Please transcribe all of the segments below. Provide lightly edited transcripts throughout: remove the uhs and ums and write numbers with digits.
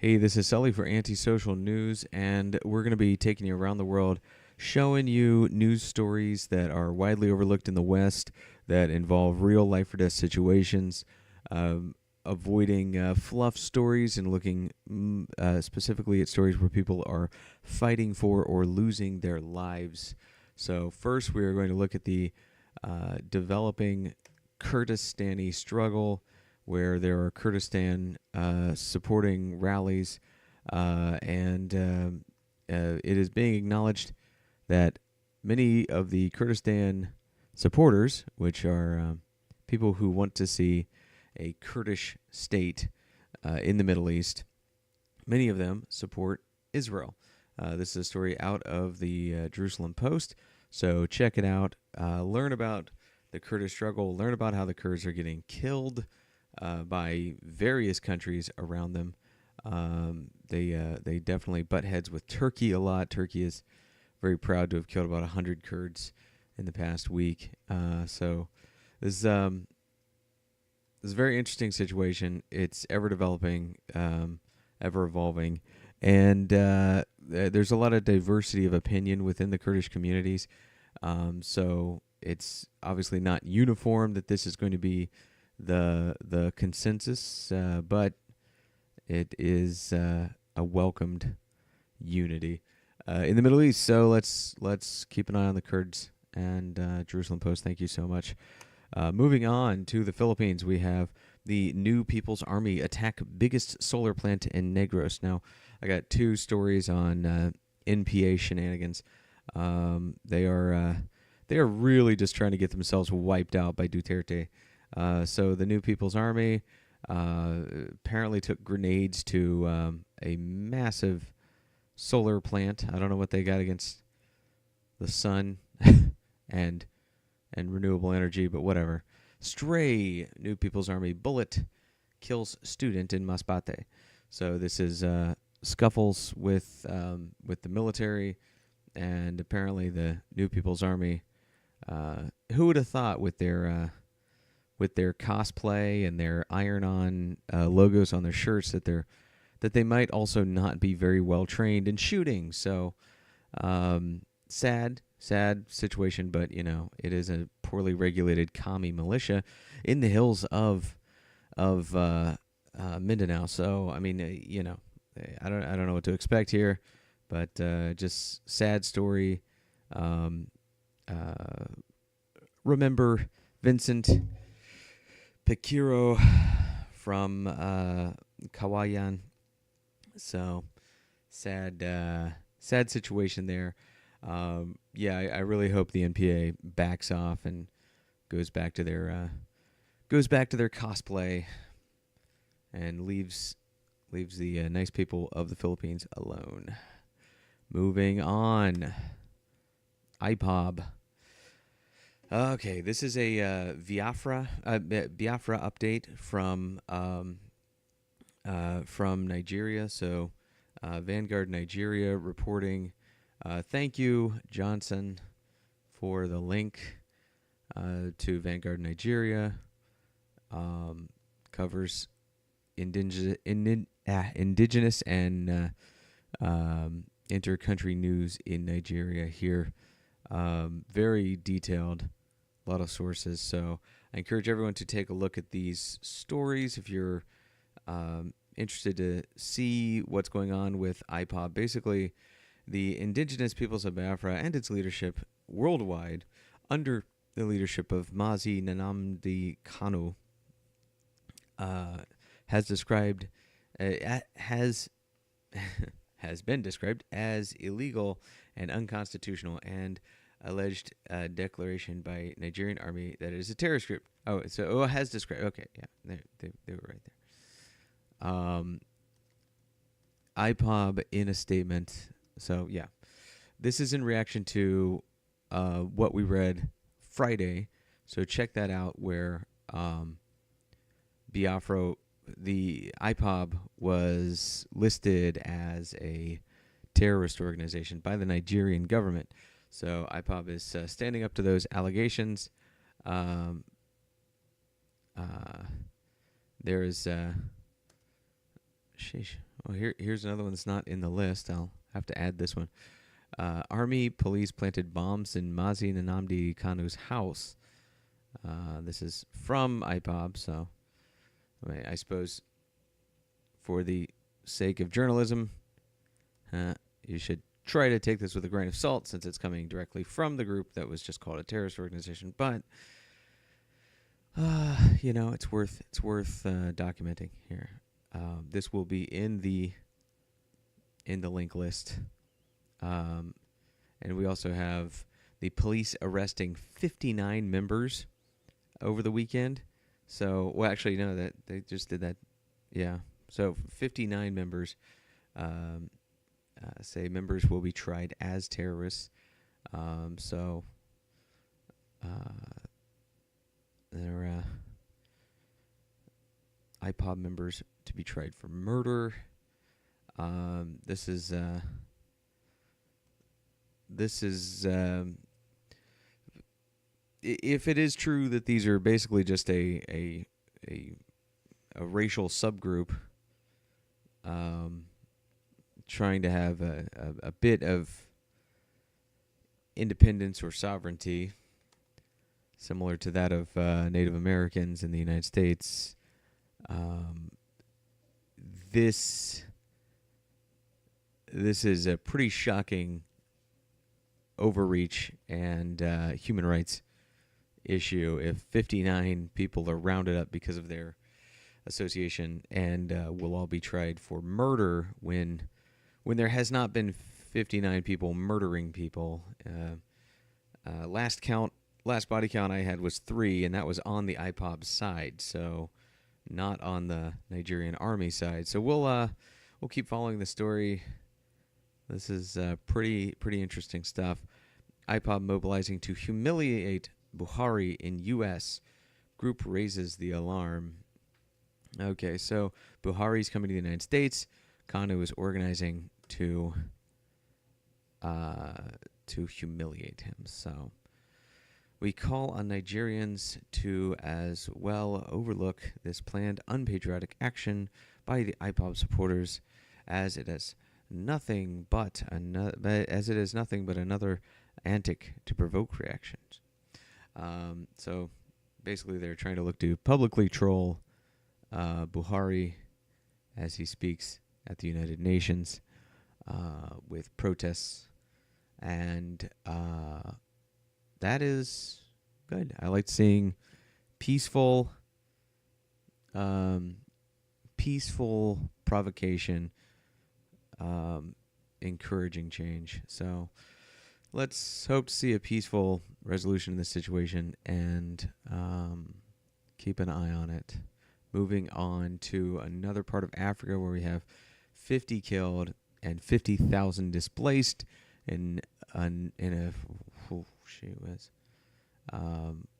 Hey, this is Sully for Antisocial News, and we're going to be taking you around the world, showing you news stories that are widely overlooked in the West that involve real life or death situations, avoiding fluff stories and looking specifically at stories where people are fighting for or losing their lives. So first, we are going to look at the developing Kurdistani struggle, where there are Kurdistan supporting rallies, and it is being acknowledged that many of the Kurdistan supporters, which are people who want to see a Kurdish state in the Middle East, many of them support Israel. This is a story out of the Jerusalem Post, so check it out. Learn about the Kurdish struggle, learn about how the Kurds are getting killed by various countries around them. They definitely butt heads with Turkey a lot. Turkey is very proud to have killed about 100 Kurds in the past week. So this is a very interesting situation. It's ever developing, ever evolving, and there's a lot of diversity of opinion within the Kurdish communities. So it's obviously not uniform that this is going to be the consensus, but it is a welcomed unity in the Middle East. So let's keep an eye on the Kurds and Jerusalem Post. Thank you so much. Moving on to the Philippines, we have the New People's Army attack biggest solar plant in Negros. Now, I got two stories on NPA shenanigans. They are really just trying to get themselves wiped out by Duterte. So the New People's Army apparently took grenades to a massive solar plant. I don't know what they got against the sun and renewable energy, but whatever. Stray New People's Army bullet kills student in Masbate. So this is scuffles with the military, and apparently the New People's Army. Who would have thought with their cosplay and their iron-on logos on their shirts that they might also not be very well trained in shooting. So sad situation, but it is a poorly regulated commie militia in the hills of Mindanao. So I mean, I don't know what to expect here, but just sad story. Remember Vincent Piciro from Kawayan. So sad situation there. I really hope the NPA backs off and goes back to their cosplay and leaves the nice people of the Philippines alone. Moving on, IPOB. Okay, this is a Biafra update from Nigeria. So, Vanguard Nigeria reporting. Thank you, Johnson, for the link to Vanguard Nigeria. Covers indigenous and inter-country news in Nigeria here. Very detailed, a lot of sources. So I encourage everyone to take a look at these stories if you're interested to see what's going on with IPOB. Basically, the indigenous peoples of Biafra and its leadership worldwide, under the leadership of Mazi Nnamdi Kanu, has been described as illegal and unconstitutional, and alleged declaration by Nigerian army that it is a terrorist group. Has described. Okay, yeah, they were right there. IPOB in a statement. So yeah, this is in reaction to what we read Friday. So check that out, where Biafra, the IPOB, was listed as a terrorist organization by the Nigerian government. So IPOB is standing up to those allegations. There is sheesh. Well, here's another one that's not in the list. I'll have to add this one. Army police planted bombs in Mazi Nnamdi Kanu's house. This is from IPOB, so I suppose for the sake of journalism, you should try to take this with a grain of salt since it's coming directly from the group that was just called a terrorist organization. But it's worth documenting here. This will be in the link list, and we also have the police arresting 59 members over the weekend. So, well, actually, no, that they just did that. Yeah. So 59 members say members will be tried as terrorists. They're IPOB members to be tried for murder. This is if it is true that these are basically just a racial subgroup trying to have a bit of independence or sovereignty, similar to that of Native Americans in the United States, this is a pretty shocking overreach and human rights issue if 59 people are rounded up because of their association and will all be tried for murder when there has not been 59 people murdering people. Last body count I had was 3, and that was on the IPOB side, so not on the Nigerian army side. So we'll keep following the story. This is pretty interesting stuff. IPOB mobilizing to humiliate Buhari in U.S. Group raises the alarm. Okay, so Buhari's coming to the United States. Kanu is organizing to humiliate him. So we call on Nigerians to as well overlook this planned unpatriotic action by the IPOB supporters, as it is nothing but another antic to provoke reactions. So basically, they're trying to look to publicly troll Buhari as he speaks at the United Nations with protests, and that is good. I like seeing peaceful provocation, encouraging change. So let's hope to see a peaceful resolution in this situation and keep an eye on it. Moving on to another part of Africa where we have 50 killed and 50,000 displaced in a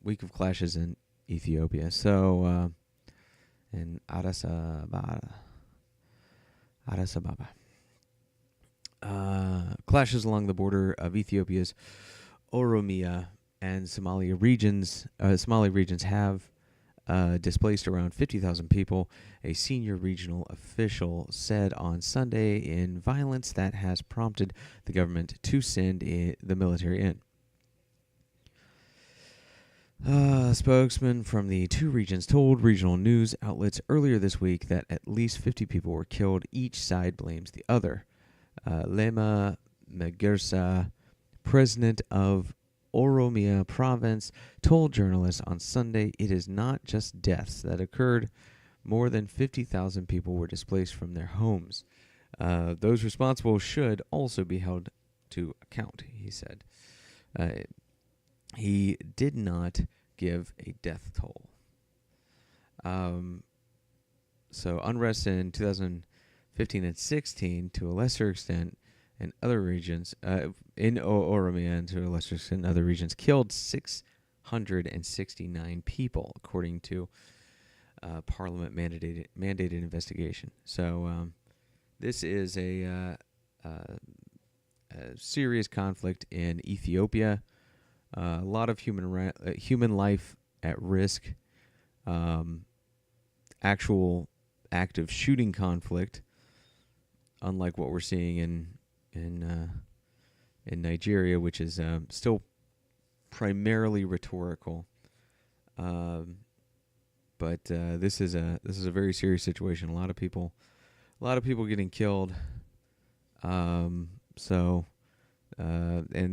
week of clashes in Ethiopia. So in Addis Ababa. Clashes along the border of Ethiopia's Oromia and Somali regions have displaced around 50,000 people, a senior regional official said on Sunday, in violence that has prompted the government to send the military in. A spokesman from the two regions told regional news outlets earlier this week that at least 50 people were killed. Each side blames the other. Lema Magersa, president of Oromia province, told journalists on Sunday it is not just deaths that occurred. More than 50,000 people were displaced from their homes. Those responsible should also be held to account, he said. He did not give a death toll. So unrest in 2015 and 16, to a lesser extent, in other regions, in Oromia and to a lesser extent in other regions, killed 669 people, according to Parliament mandated investigation. So this is a serious conflict in Ethiopia. A lot of human life at risk. Actual active shooting conflict unlike what we're seeing in Nigeria, which is still primarily rhetorical. But this is a very serious situation. A lot of people getting killed. And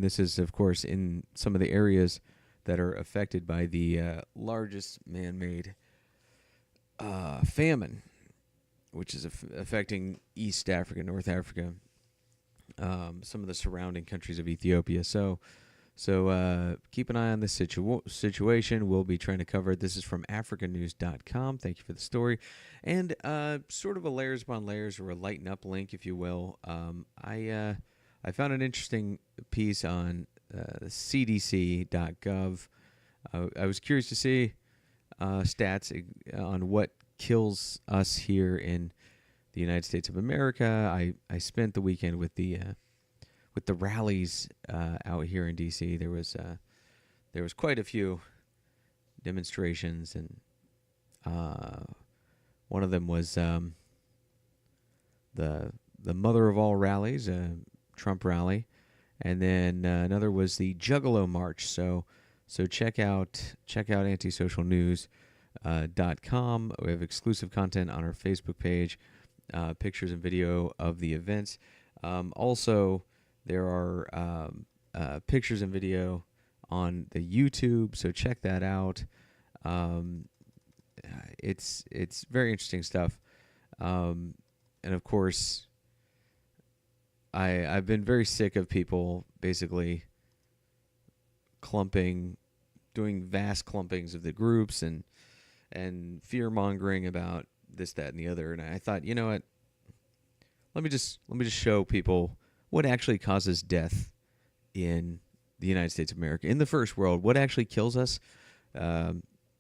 this is, of course, in some of the areas that are affected by the largest man-made famine, which is affecting East Africa, North Africa, some of the surrounding countries of Ethiopia. So keep an eye on this situation. We'll be trying to cover it. This is from africanews.com. Thank you for the story. And sort of a layers upon layers, or a lighten up link, if you will. I found an interesting piece on cdc.gov. I was curious to see stats on what kills us here in the United States of America. I spent the weekend with the rallies out here in D.C. There was quite a few demonstrations, and one of them was the mother of all rallies, Trump rally, and then another was the Juggalo March. So check out antisocialnews.com. We have exclusive content on our Facebook page, pictures and video of the events. Also, there are pictures and video on the YouTube, so check that out. It's very interesting stuff. And of course, I've been very sick of people basically doing vast clumpings of the groups and fear mongering about this, that, and the other. And I thought, you know what? Let me just show people what actually causes death in the United States of America, in the first world. What actually kills us?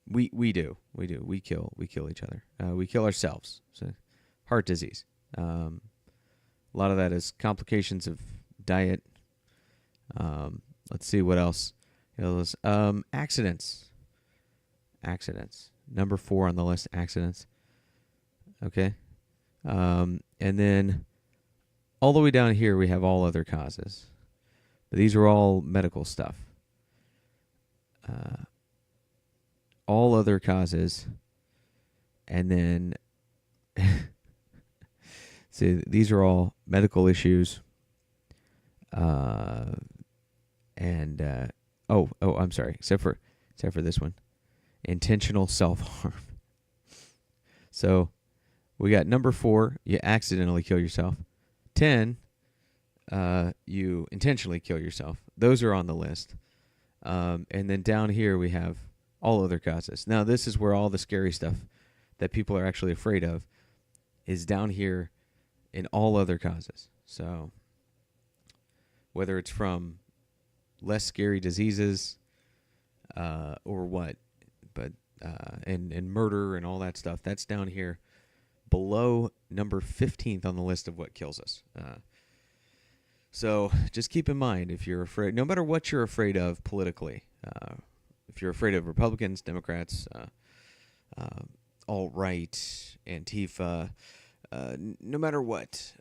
We kill each other. We kill ourselves. So, heart disease. A lot of that is complications of diet. Let's see what else. Accidents. Number 4 on the list, accidents. Okay. And then all the way down here, we have all other causes. But these are all medical stuff. All other causes. And then, see, these are all medical issues. I'm sorry, except for this one. Intentional self-harm. So we got number 4, you accidentally kill yourself. 10, you intentionally kill yourself. Those are on the list. And then down here we have all other causes. Now this is where all the scary stuff that people are actually afraid of is down here in all other causes. So whether it's from less scary diseases or what, but and murder and all that stuff, that's down here below number 15th on the list of what kills us. So just keep in mind, if you're afraid, no matter what you're afraid of politically, if you're afraid of Republicans, Democrats, alt-right, Antifa, no matter what,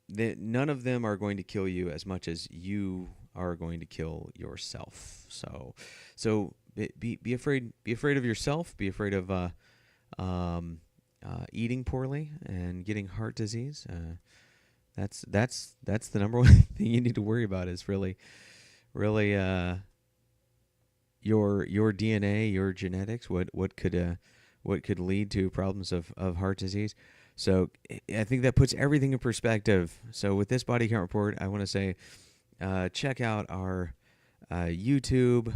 none of them are going to kill you as much as you are going to kill yourself. So be afraid of yourself. Be afraid of eating poorly and getting heart disease. That's the number one thing you need to worry about, is really your DNA, your genetics, what could lead to problems of heart disease. So I think that puts everything in perspective. So with this body count report, I want to say check out our YouTube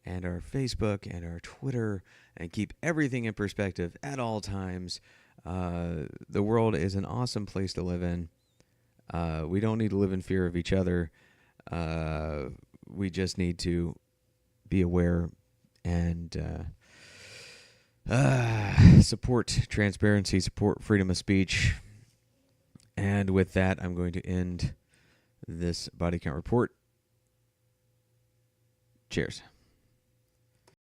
and our Facebook and our Twitter, and keep everything in perspective at all times. The world is an awesome place to live in. We don't need to live in fear of each other. We just need to be aware and support transparency, support freedom of speech. And with that, I'm going to end this body count report. Cheers.